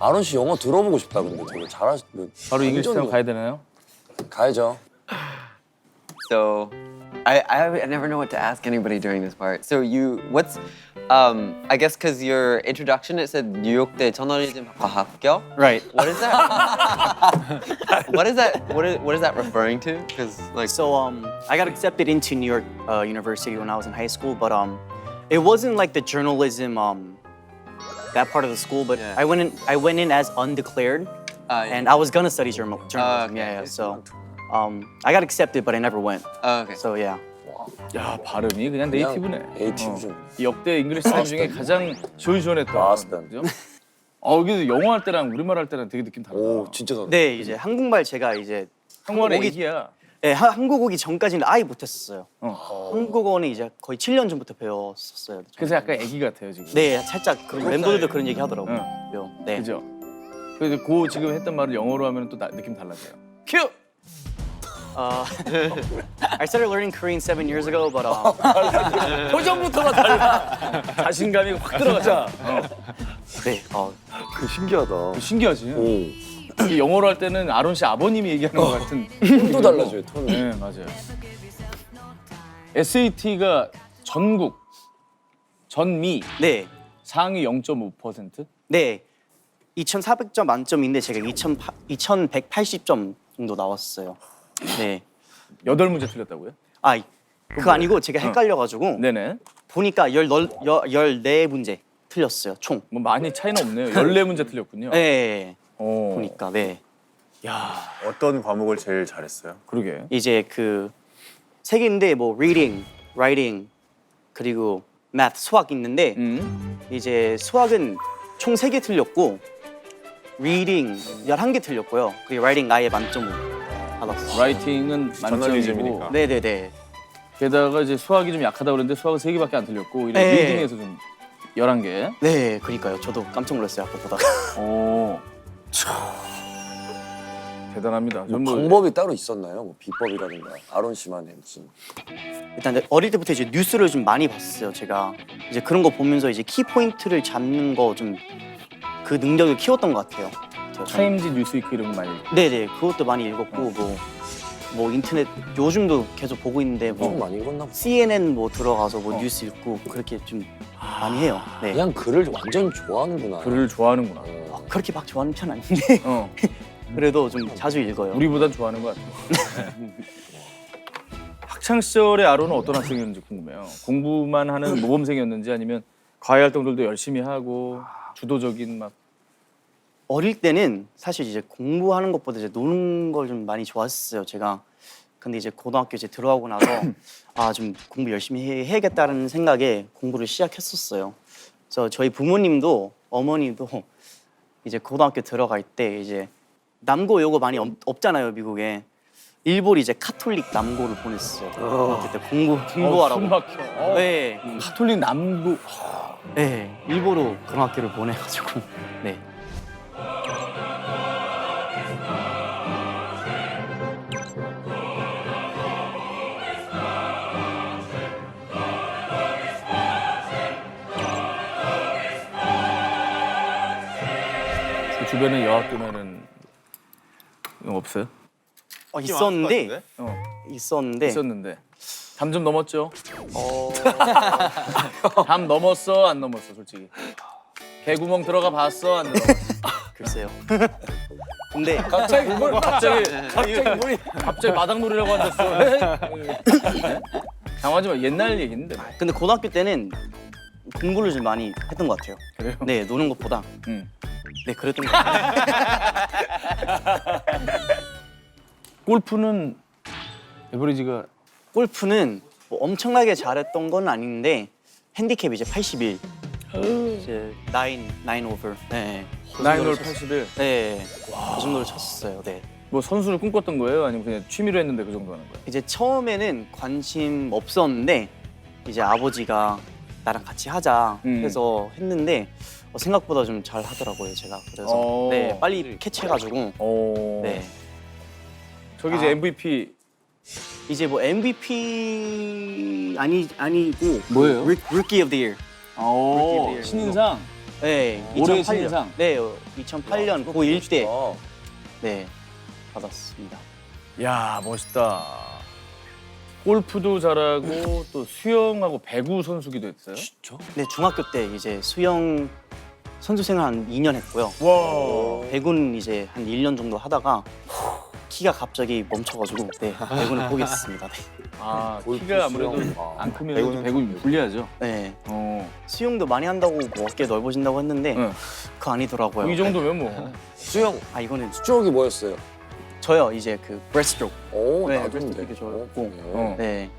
아론 씨 영어 들어보고 싶다 근데 되게 잘하시. 바로 잉글리시 타임 가야 되나요? 가야죠. So, I never know what to ask anybody during this part. So I guess because your introduction it said 뉴욕대 저널리즘 과학교. Right. What is that? What is that? What is that referring to? Because like So I got accepted into New York University when I was in high school, but it wasn't like the journalism that part of the school, but Yeah. I went in as undeclared, yeah. and I was gonna study journalism. okay. Yeah. So I got accepted, but I never went. okay. So yeah. 야 발음이 그냥 네이티브네. 네이티브죠. 이 역대 잉글리시 타임 중에 가장 시원시원했던. 마스터. 그죠? 여기 영어 할 때랑 우리말 할 때랑 되게 느낌 다르다. 오 진짜 잘. 네, 이제 한국말 제가 이제 한국말의 오기- 얘기야. 네, 한국 오기 전까지는 아예 못했었어요. 어. 한국어는 이제 거의 7년 전부터 배웠었어요. 그래서 약간 애기 같아요 지금. 네, 살짝 그런 멤버들도 그런 얘기 하더라고요. 네. 그죠? 그래서 그 지금 했던 말을 영어로 하면 또 느낌 달라져요. 큐! I started learning Korean 7 years ago, but 표정부터가 달라. 자신감이 확 들어가자. 네, 그 신기하다. 신기하지? 오. 이 영어로 할 때는 아론 씨 아버님이 얘기하는 것 같은. 톤도 달라져요 톤. 네, 맞아요. SAT가 전국, 전미 네, 상위 0.5%? 네, 2,400점 만점인데 제가 2,180점 정도 나왔어요. 네, 8문제 틀렸다고요? 그거 아니고 제가 헷갈려가지고 네네. 보니까 14문제 틀렸어요, 총. 뭐 많이 차이는 없네요. 14문제 틀렸군요. 네, 어. 보니까 네. 야, 어떤 과목을 제일 잘했어요? 그러게. 이제 그 세 개인데 뭐 reading, writing 그리고 math 수학 있는데 이제 수학은 총 3개 틀렸고 reading 11개 틀렸고요. 그리고 writing 아예 만점 받았어요. 라이팅은 만점이고 저널리즘이니까. 네네네. 게다가 이제 수학이 좀 약하다 그랬는데 수학은 3개밖에 안 틀렸고 이런 네. 리딩에서 좀 11개. 네, 그러니까요. 저도 깜짝 놀랐어요 아까 보다가. 오. 참. 대단합니다. 뭐 전 방법이 따로 있었나요? 뭐 비법이라든가 아론 씨만의 무슨. 일단 어릴 때부터 이제 뉴스를 좀 많이 봤어요. 제가 이제 그런 거 보면서 이제 키 포인트를 잡는 거 좀 그 능력을 키웠던 것 같아요. 타임지 뉴스위크 이런 거 많이 읽고. 네네, 그것도 많이 읽었고 뭐 인터넷 요즘도 계속 보고 있는데 좀 뭐 많이 읽었나 보다. CNN 뭐 들어가서 뭐 뉴스 읽고 그렇게 좀 많이 해요. 네. 그냥 글을 완전 좋아하는구나. 글을 좋아하는구나. 그렇게 막 좋아하는 편 아닌데 어. 그래도 좀 자주 읽어요. 우리보단 좋아하는 것 같아요. 학창 시절의 아론은 어떤 학생이었는지 궁금해요. 공부만 하는 모범생이었는지 아니면 과외 활동들도 열심히 하고 주도적인 막. 어릴 때는 사실 이제 공부하는 것보다 이제 노는 걸 좀 많이 좋아했어요. 제가. 근데 이제 고등학교 이제 들어가고 나서 좀 공부 열심히 해야겠다는 생각에 공부를 시작했었어요. 그래서 저희 부모님도 어머니도 이제 고등학교 들어갈 때 이제 남고 요거 많이 없잖아요, 미국에. 일부러 이제 카톨릭 남고를 보냈어요. 그때 공부하라고. 숨 막혀. 네, 카톨릭 남부. 네, 일부러 그런 학교를 보내가지고. 네. 그 주변에 여학교면은 이거 없어요? 있었는데 어. 있었는데 있었는데 담 좀 넘었죠? 담 넘었어 안 넘었어 솔직히? 개구멍 들어가 봤어 안 들어가? 글쎄요. 근데 갑자기 마당놀이라고 앉았어. 당하지 마. 옛날 얘기인데. 근데 고등학교 때는 공부를 좀 많이 했던 것 같아요. 그래요? 네, 노는 것보다. 응. 네, 그랬던 것 같아요. 골프는 에버리지가 골프는 뭐 엄청나게 잘했던 건 아닌데 핸디캡 이제 81. 이제 9 오버. 네. 9홀 81. 네. 그 정도로 쳤었어요. 네. 뭐 선수를 꿈꿨던 거예요? 아니면 그냥 취미로 했는데 그 정도 하는 거예요? 이제 처음에는 관심 없었는데 이제 아버지가 나랑 같이 하자 해서 했는데 생각보다 좀 잘 하더라고요, 제가. 그래서 네, 빨리 캐치해가지고 네. 저기 이제 MVP 이제 뭐 MVP 아니고 뭐예요? Rookie of the Year. 신인상. 네, 올해 2008년. 신인상? 네, 2008년 고1 때 아, 네, 받았습니다. 야 멋있다. 골프도 잘하고 또 수영하고 배구 선수기도 했어요. 진짜? 네, 중학교 때 이제 수영 선수 생활 한 2년 했고요. 와. 배구는 이제 한 1년 정도 하다가 키가 갑자기 멈춰가지고 네, 배구는 포기했습니다. 네. 아 골프, 키가 아무래도 수영. 아, 안 크면 배구는 배구 불리하죠. 네, 어. 수영도 많이 한다고 뭐 어깨 넓어진다고 했는데 응. 그거 아니더라고요. 이 정도면 뭐. 수영 아 이거는 수영이 뭐였어요? 저요 이제 그 브레스트로크. 오, 네, 나도 그래서 근데. 되게 좋았고. 그래요? 어. 네,